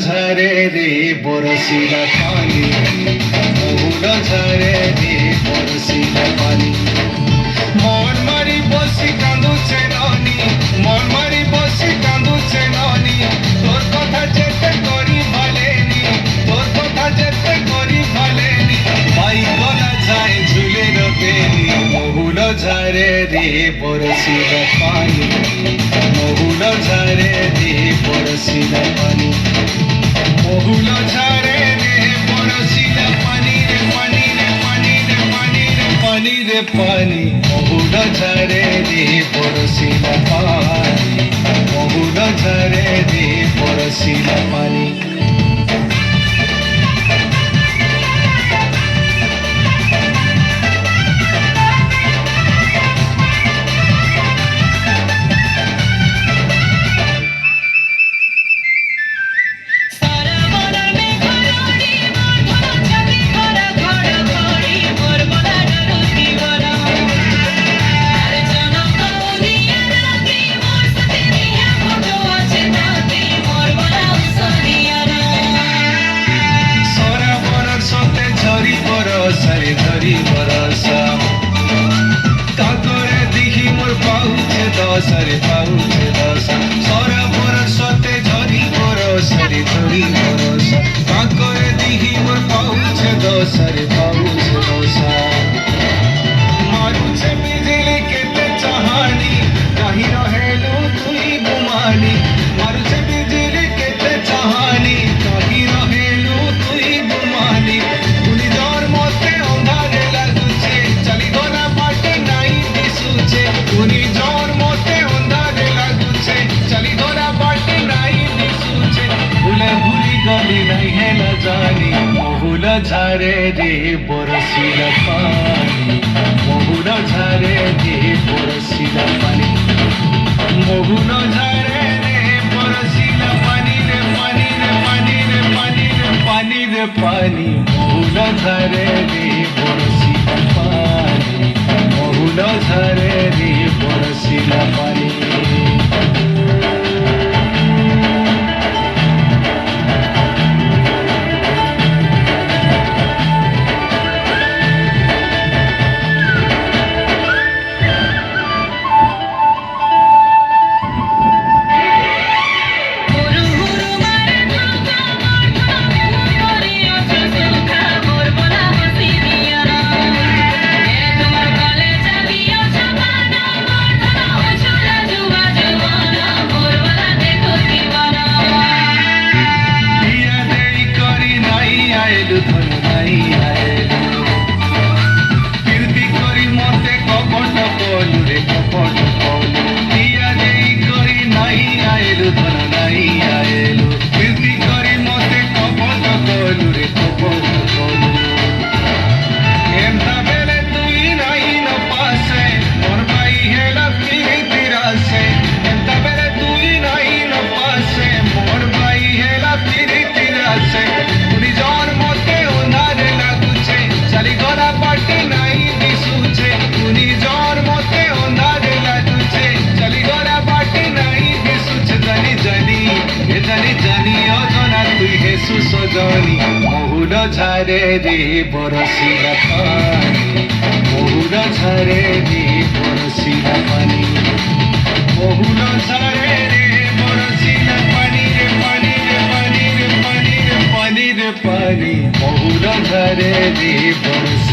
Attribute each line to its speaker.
Speaker 1: ঝরে রে বরসিলা পানি, মহুল ঝরে রে বরসিলা পানি। মন মারি বসি কাঁদুছে ননি, মন মারি বসি কাঁদুছে ননি, তোর কথা যেতে করি ভালেনি, তোর কথা যেতে করি ভালেনি। ভাই গলা যায় ঝুলে রবেনি, মহুল ঝরে রে বরসিলা পানি, মহুল ঝরে রে বরসিলা পানি, মহুল ঝরে রে বরসিলা পানি রে পানি রে পানি রে পানি রে পানি রে পানি, মহুল ঝরে রে বরসিলা পানি, মহুল ঝরে রে বরসিলা পানি। ধরি ধরি বরসা কাকরে দিহি মোর পাউছে দশরে পাউছে দশা, সরবর সতে ঝরি বরসরে ধরি বরসা, কাকরে দিহি মোর পাউছে দশরে পাউছে দশা। মারুছে বিজলি কেতে চাহানি, কাহি রহেলু তুই গুমানি, মারুছে বিজলি কেতে চাহানি, কাহি রহেলু তুই গুমানি। মহুল ঝরে রে বরসিলা পানি, মহুল ঝরে রে বরসিলা পানি, মহুল ঝরে রে বরসিলা পানি রে পানি রে পানি রে পানি রে পানি রে পানি, মহুল ঝরে রে বরসিলা পানি, মহুল ঝরে রে বরসিলা পানি। সুসজনি মহুল ঝরে রে বরসিলা পানি, মহুল ঝরে রে বরসিলা পানি, মহুল ঝরে রে বরসিলা পানি রে পানি রে পানি রে পানি রে পানি রে পানি, মহুল ঝরে রে বরসিলা